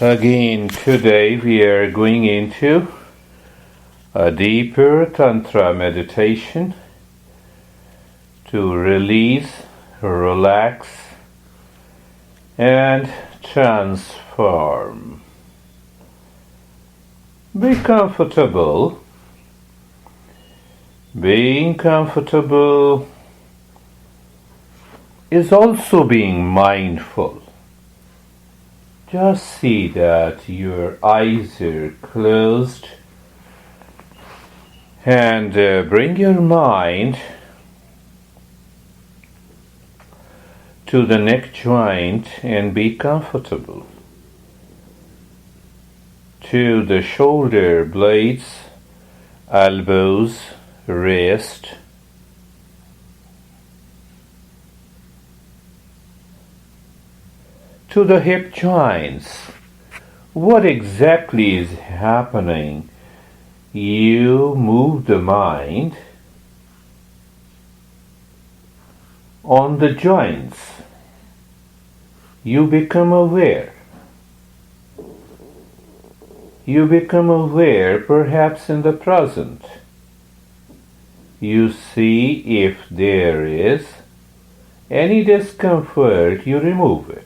Again, today we are going into a deeper Tantra meditation to release, relax, and transform. Be comfortable. Being comfortable is also being mindful. Just see that your eyes are closed and bring your mind to the neck joint and be comfortable. To the shoulder blades, elbows, wrist. To the hip joints. What exactly is happening? You move the mind on the joints. You become aware. You become aware perhaps in the present. You see if there is any discomfort, you remove it.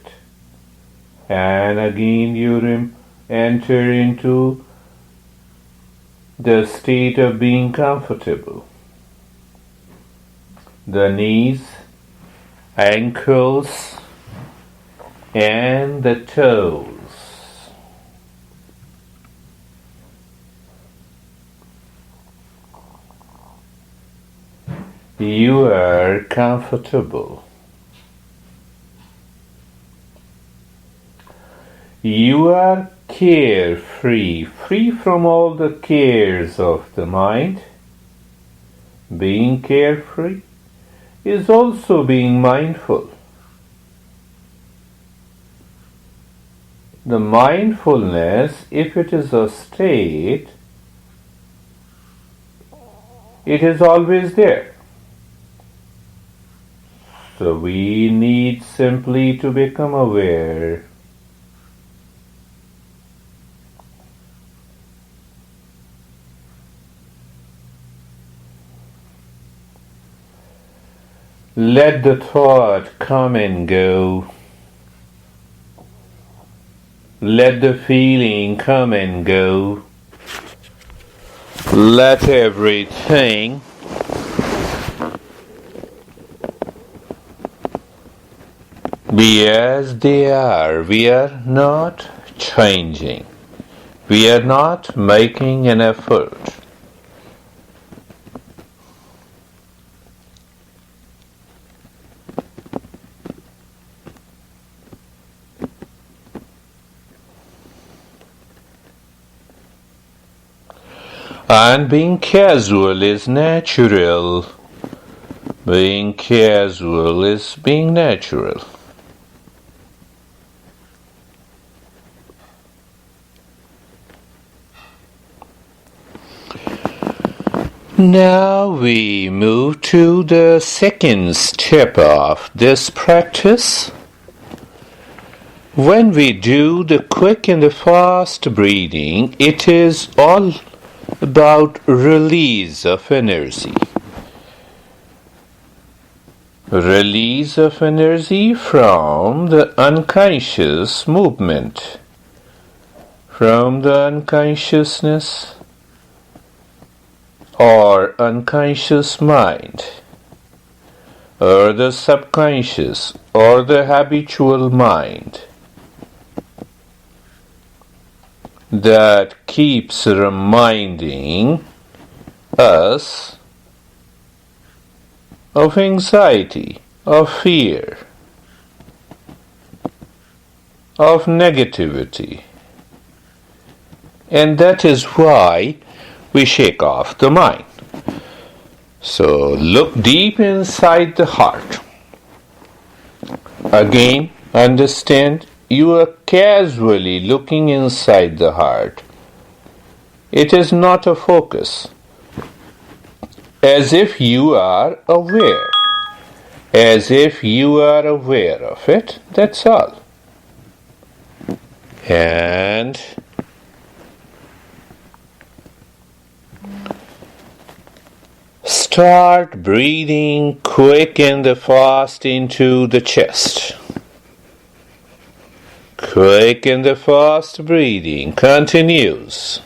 And again you enter into the state of being comfortable. The knees, ankles, and the toes. You are comfortable. You are carefree, free from all the cares of the mind. Being carefree is also being mindful. The mindfulness, if it is a state, it is always there. So we need simply to become aware. Let the thought come and go. Let the feeling come and go. Let everything be as they are. We are not changing. We are not making an effort. And being casual is natural. Being casual is being natural. Now we move to the second step of this practice. When we do the quick and the fast breathing, it is all about release of energy. Release of energy from the unconscious movement, from the unconsciousness or unconscious mind, or the subconscious or the habitual mind that keeps reminding us of anxiety, of fear, of negativity. And that is why we shake off the mind. So look deep inside the heart. Again, understand you are casually looking inside the heart. It is not a focus. As if you are aware. As if you are aware of it. That's all. And and start breathing quick and fast into the chest. Quick and fast breathing continues.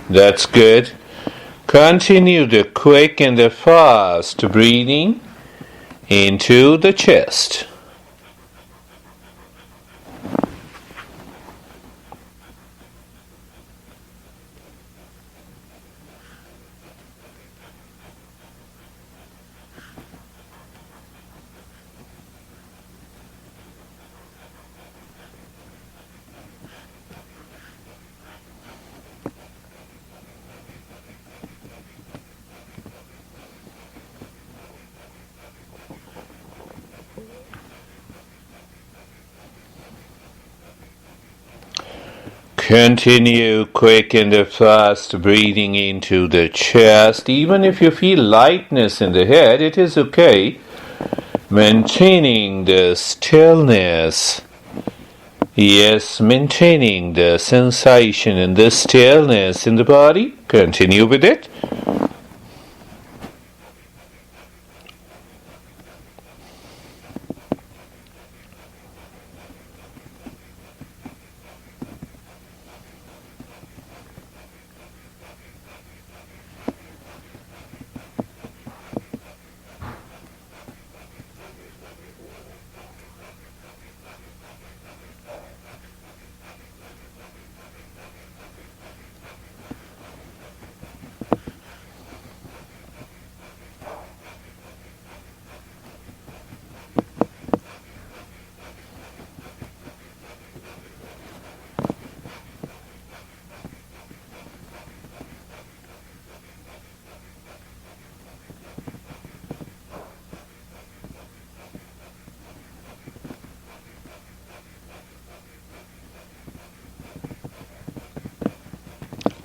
That's good. Continue the quick and the fast breathing into the chest. Continue quick and fast breathing into the chest. Even if you feel lightness in the head, it is okay. Maintaining the stillness. Yes, maintaining the sensation and the stillness in the body. Continue with it.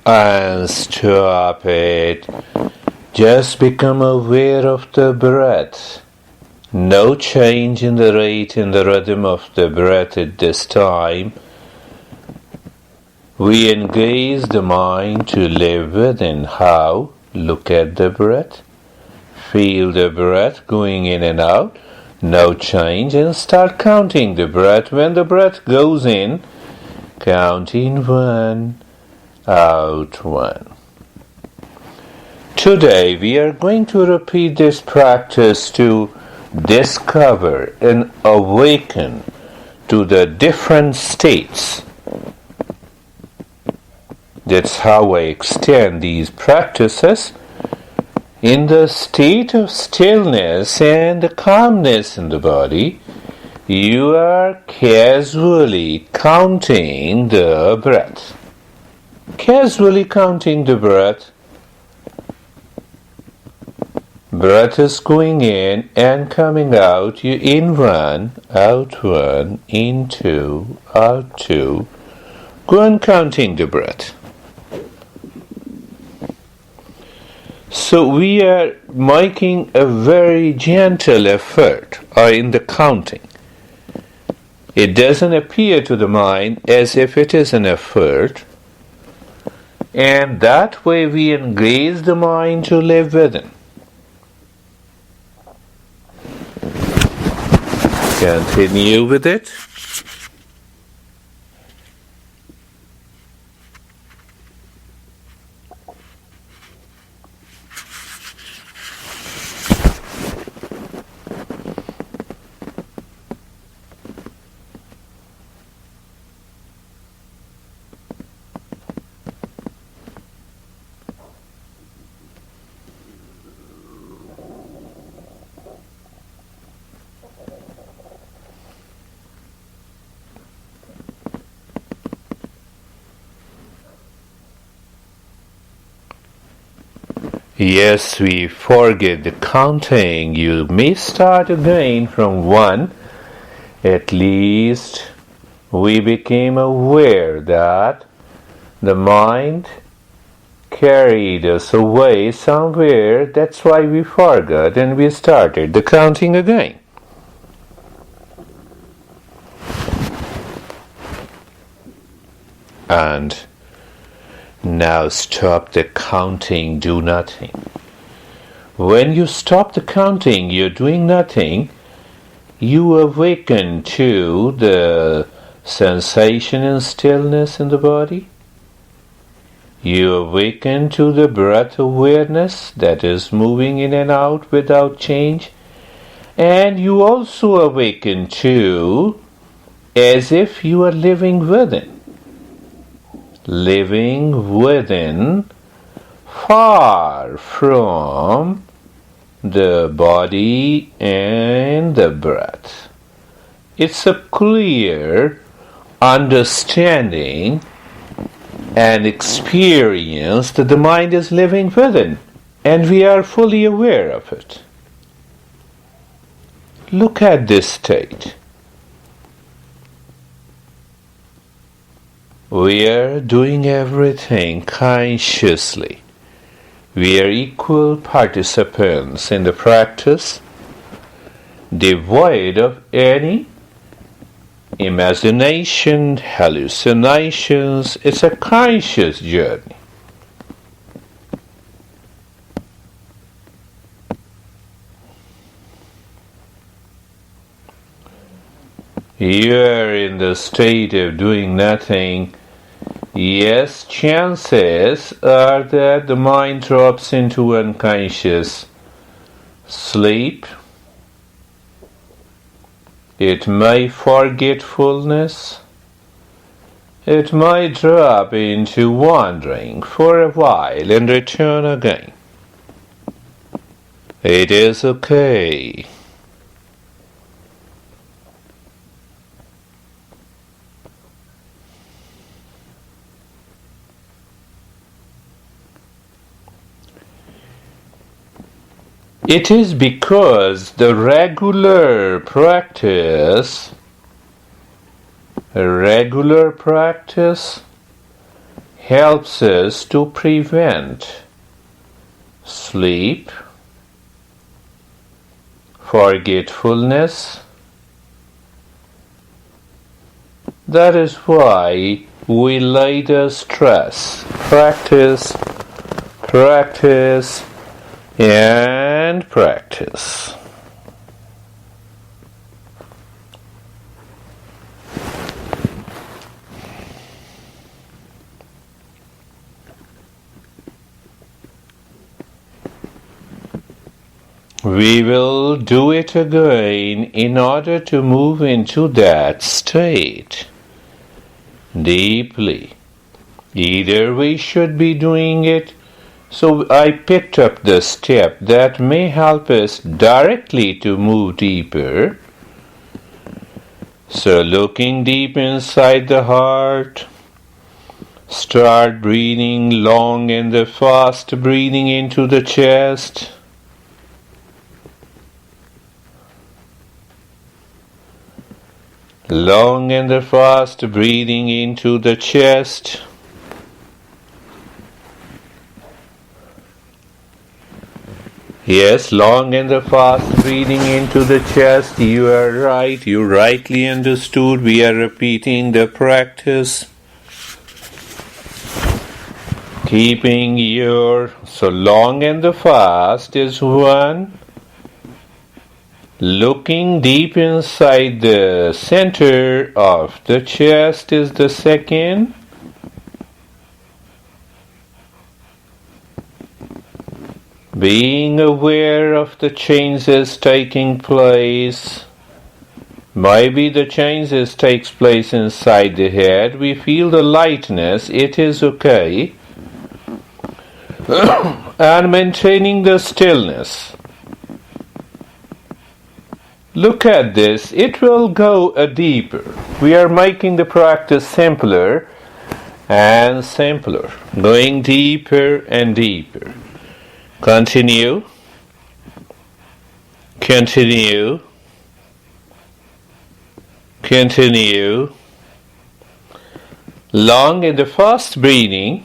And stop it. Just become aware of the breath. No change in the rate and the rhythm of the breath at this time. We engage the mind to live within. How? Look at the breath. Feel the breath going in and out. No change, and start counting the breath. When the breath goes in, count in 1. Out 1. Today we are going to repeat this practice to discover and awaken to the different states. That's how I extend these practices. In the state of stillness and calmness in the body, you are casually counting the breath. Casually counting the breath. Breath is going in and coming out. You in 1, out 1, in 2, out 2. Go on counting the breath. So we are making a very gentle effort in the counting. It doesn't appear to the mind as if it is an effort. And that way we engage the mind to live within. Continue with it. Yes, we forget the counting. You may start again from 1. At least we became aware that the mind carried us away somewhere. That's why we forgot and we started the counting again. And now stop the counting, do nothing. When you stop the counting, you're doing nothing, you awaken to the sensation and stillness in the body. You awaken to the breath awareness that is moving in and out without change. And you also awaken to as if you are living within. Living within, far from the body and the breath. It's a clear understanding and experience that the mind is living within, and we are fully aware of it. Look at this state. We are doing everything consciously. We are equal participants in the practice, devoid of any imagination, hallucinations. It's a conscious journey. You are in the state of doing nothing. Yes, chances are that the mind drops into unconscious sleep. It may forgetfulness. It may drop into wandering for a while and return again. It is okay. It is because the regular practice helps us to prevent sleep, forgetfulness. That is why we lay the stress. Practice, and practice. We will do it again in order to move into that state deeply. Either we should be doing it. So I picked up the step that may help us directly to move deeper. So looking deep inside the heart, start breathing long and fast, breathing into the chest. Long and fast, breathing into the chest. Yes, long and fast breathing into the chest. You are right. You rightly understood. We are repeating the practice. Keeping so long and fast is one. Looking deep inside the center of the chest is the second. Being aware of the changes taking place. Maybe the changes takes place inside the head. We feel the lightness. It is okay. And maintaining the stillness. Look at this. It will go deeper. We are making the practice simpler and simpler. Going deeper and deeper. Continue. Long and fast breathing.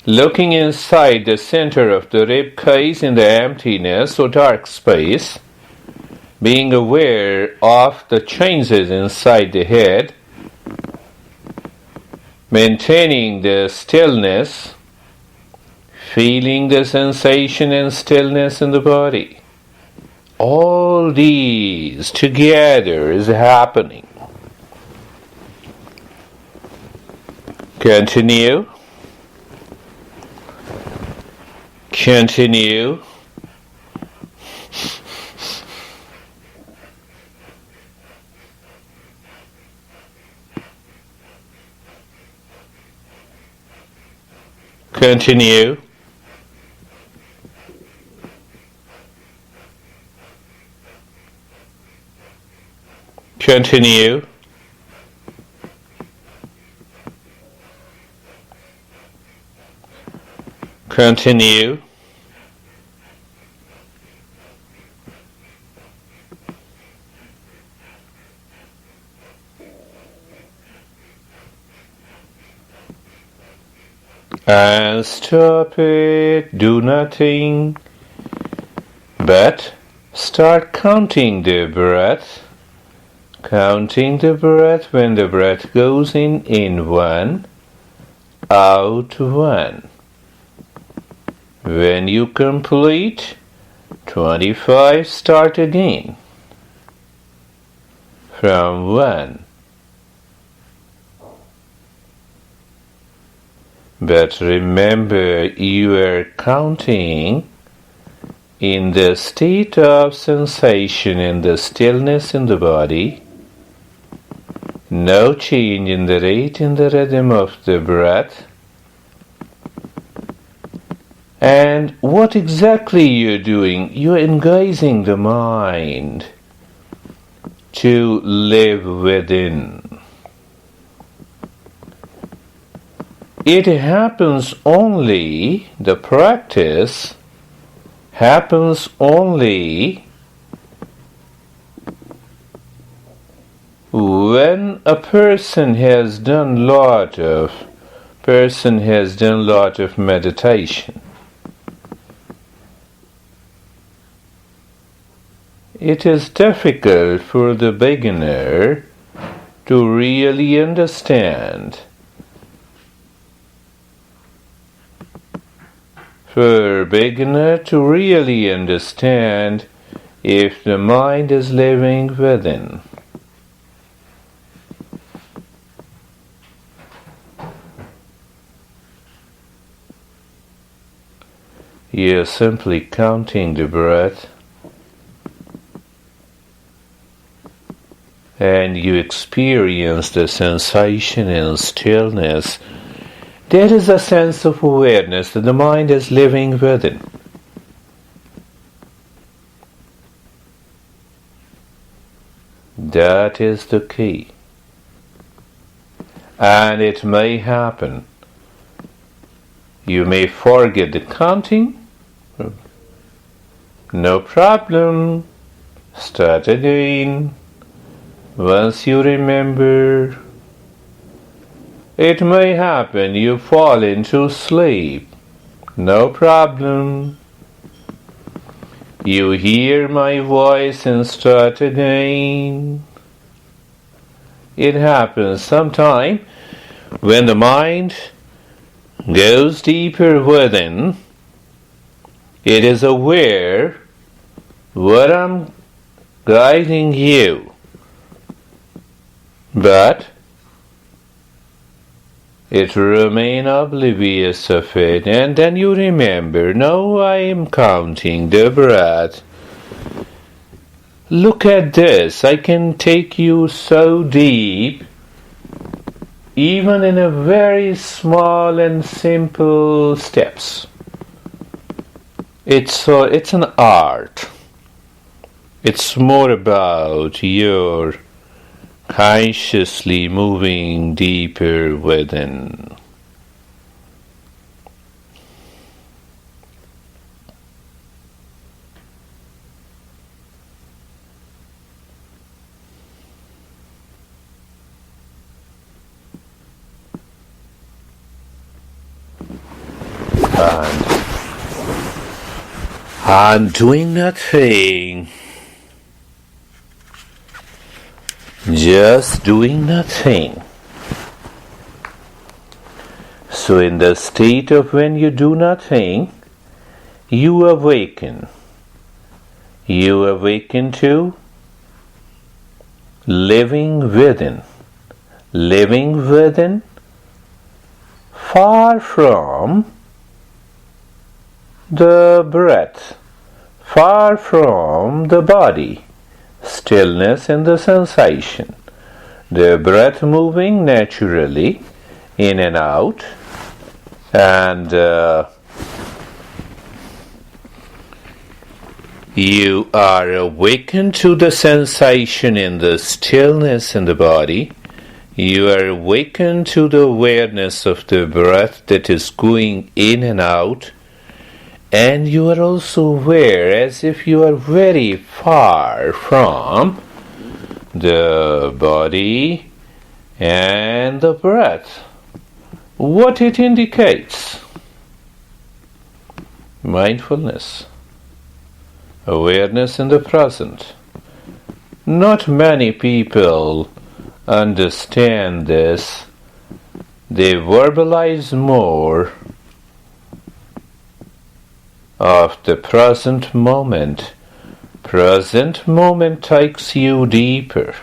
Looking inside the center of the rib cage in the emptiness or dark space. Being aware of the changes inside the head. maintaining the stillness, feeling the sensation and stillness in the body. All these together is happening. Continue. Continue. Continue. Continue. Continue. And stop it, do nothing, but start counting the breath. Counting the breath. When the breath goes in 1, out 1. When you complete 25, start again from 1. But remember, you are counting in the state of sensation, in the stillness in the body. No change in the rate, in the rhythm of the breath. And what exactly you're doing? You're engaging the mind to live within. It happens only, the practice happens only when a person has done lot of meditation. It is difficult for the beginner to really understand. For a beginner to really understand if the mind is living within. You're simply counting the breath, and you experience the sensation and stillness. There is a sense of awareness that the mind is living within. That is the key. And it may happen. You may forget the counting. No problem. Start again. Once you remember, it may happen you fall into sleep. No problem. You hear my voice and start again. It happens sometime when the mind goes deeper within. It is aware what I'm guiding you. But it remain oblivious of it, and then you remember, no, I am counting the breath. Look at this, I can take you so deep, even in a very small and simple steps. It's an art. It's more about your consciously moving deeper within. And doing nothing. Just doing nothing. So in the state of when you do nothing, you awaken. You awaken to living within. Living within, far from the breath, far from the body, stillness in the sensation, the breath moving naturally in and out, and you are awakened to the sensation in the stillness in the body. You are awakened to the awareness of the breath that is going in and out, and you are also aware as if you are very far from the body and the breath. What it indicates? Mindfulness, awareness in the present. Not many people understand this. They verbalize more of the present moment. Present moment takes you deeper.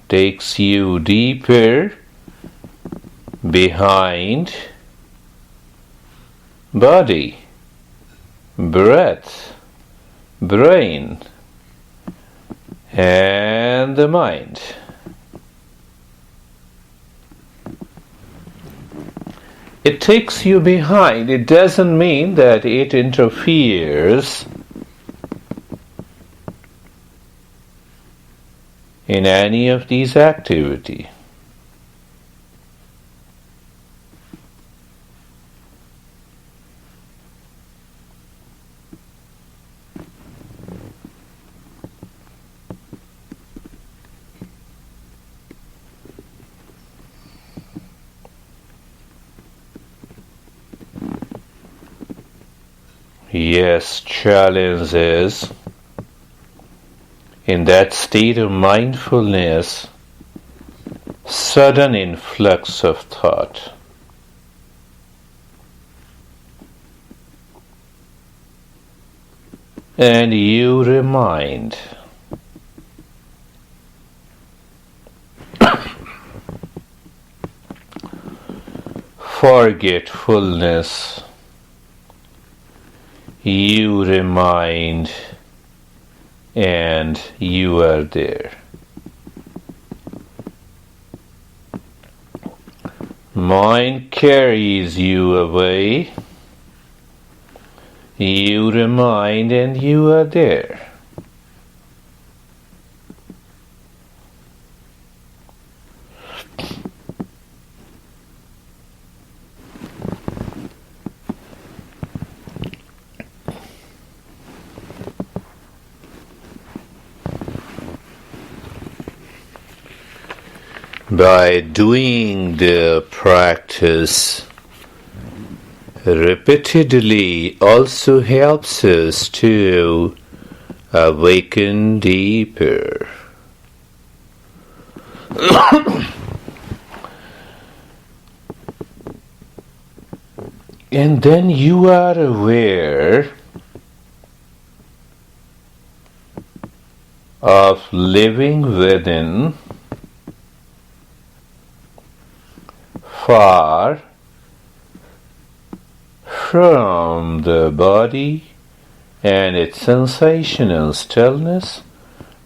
Takes you deeper behind body, breath, brain, and the mind. It takes you behind. It doesn't mean that it interferes in any of these activities. Yes, challenge is in that state of mindfulness, sudden influx of thought. And you remind forgetfulness. You remind and you are there. Mind carries you away. You remind and you are there. By doing the practice repeatedly also helps us to awaken deeper. And then you are aware of living within, far from the body and its sensation and stillness,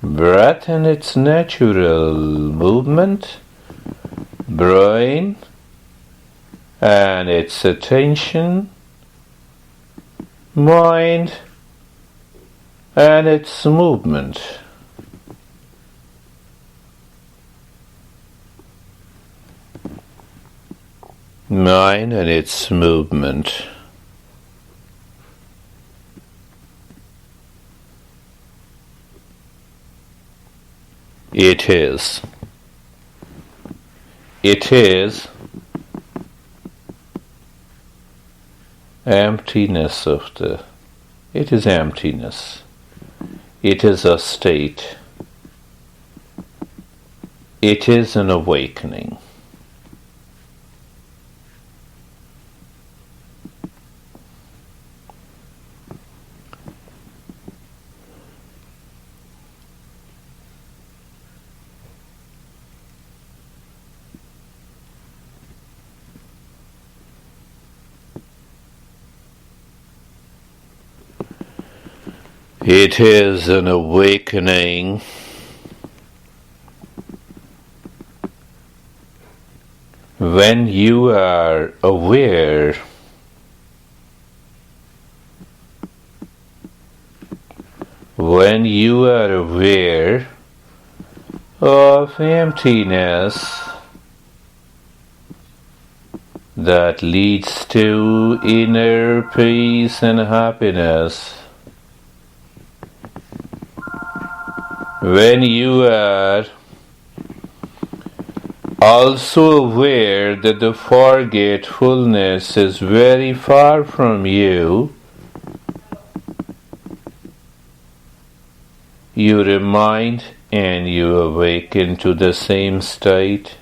breath and its natural movement, brain and its attention, mind and its movement. Mind and its movement. It is emptiness of the, it is emptiness. It is a state. It is an awakening. It is an awakening when you are aware of emptiness that leads to inner peace and happiness. When you are also aware that the forgetfulness is very far from you, you remind and you awaken to the same state.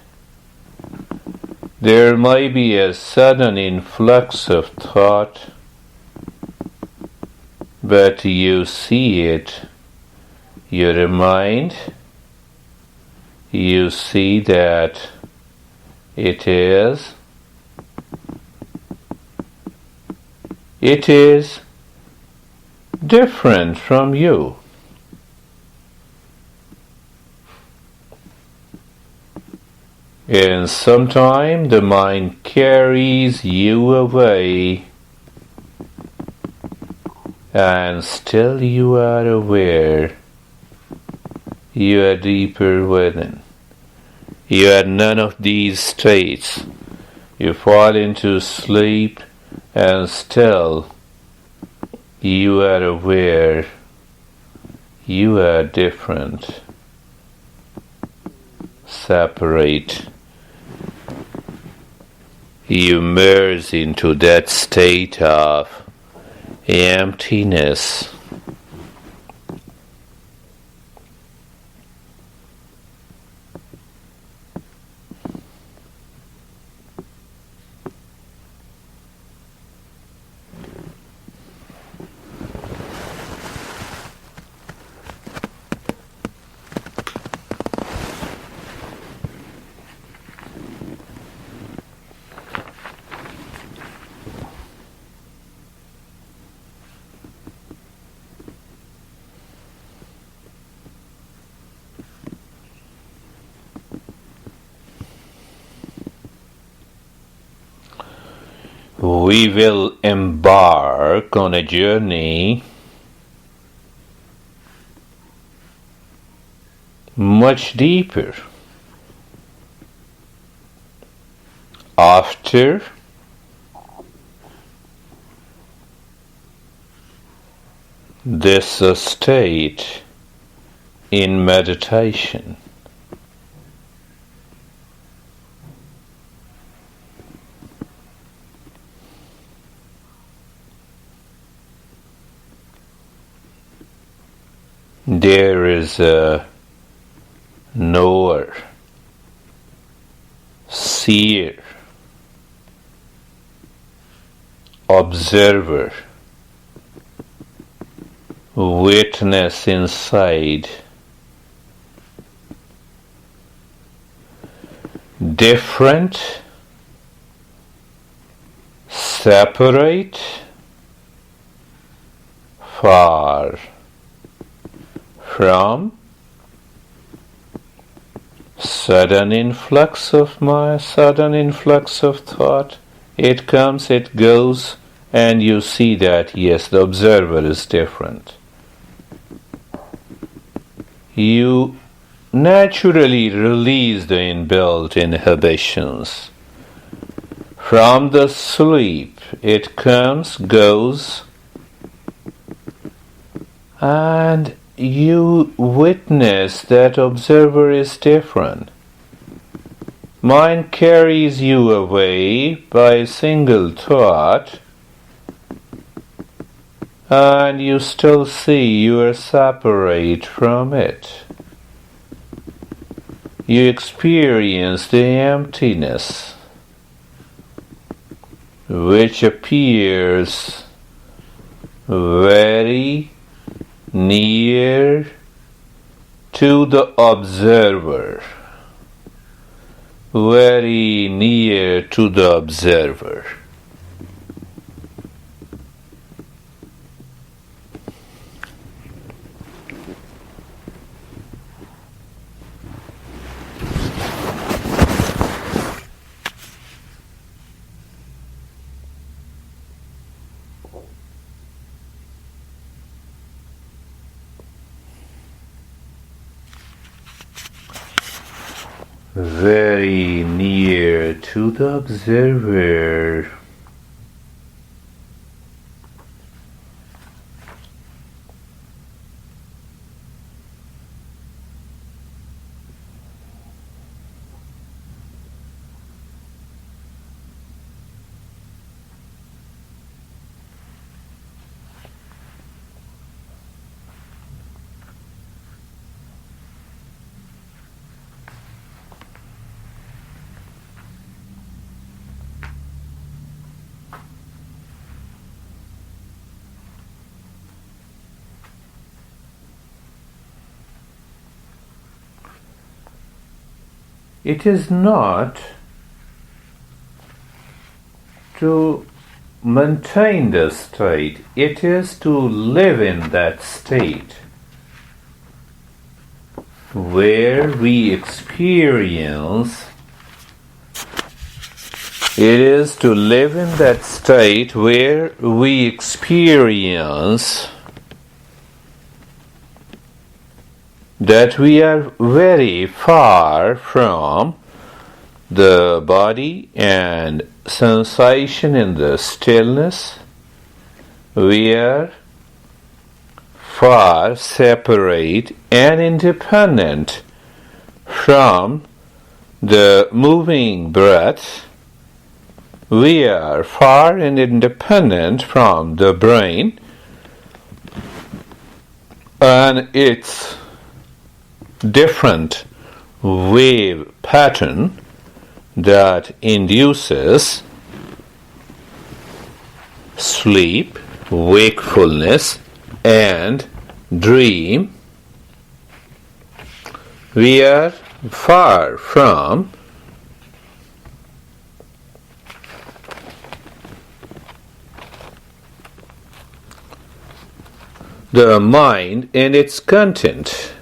There may be a sudden influx of thought, but you see it. You remind, you see that it is different from you. And sometimes the mind carries you away, and still you are aware. You are deeper within. You are none of these states. You fall into sleep, and still you are aware. You are different, separate. You merge into that state of emptiness. We will embark on a journey much deeper. After this state in meditation, there is a knower, seer, observer, witness inside. Different, separate, far from sudden influx of thought. It comes, it goes, and you see that, yes, the observer is different. You naturally release the inbuilt inhibitions. From the sleep, it comes, goes, and you witness that observer is different. Mind carries you away by a single thought, and you still see you are separate from it. You experience the emptiness, which appears very near to the observer. Very near to the observer. very near to the observer. It is not to maintain the state, it is to live in that state where we experience. It is to live in that state where we experience that we are very far from the body and sensation in the stillness. We are far separate and independent from the moving breath. We are far and independent from the brain and its different wave pattern that induces sleep, wakefulness, and dream. We are far from the mind and its content.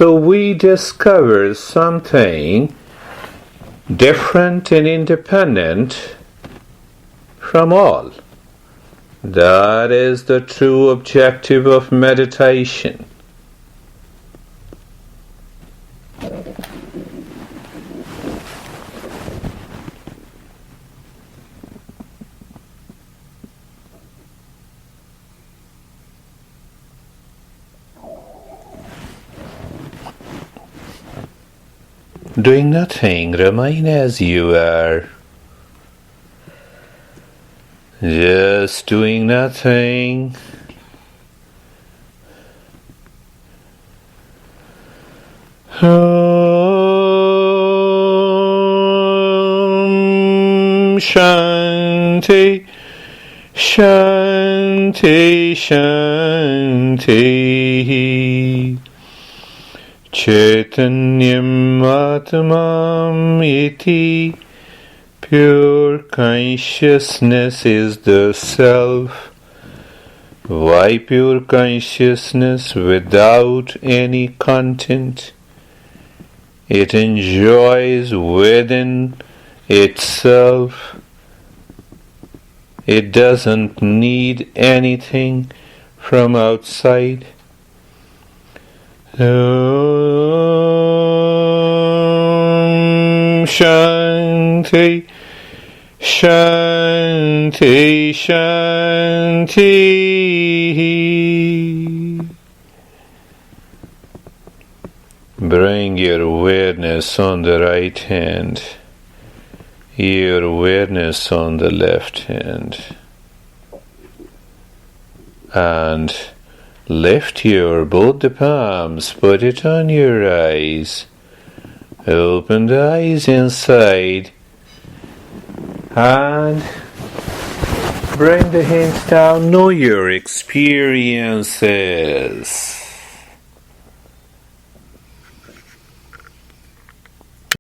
So we discover something different and independent from all. That is the true objective of meditation. Doing nothing, remain as you are. Just doing nothing. Shanti, Shanti, Shanti. Chaitanyam Atmam iti. Pure consciousness is the self. Why pure consciousness without any content? It enjoys within itself. It doesn't need anything from outside. Om Shanti, Shanti, Shanti. Bring your awareness on the right hand, your awareness on the left hand, and lift your both the palms, put it on your eyes, open the eyes inside, and bring the hands down. Know your experiences.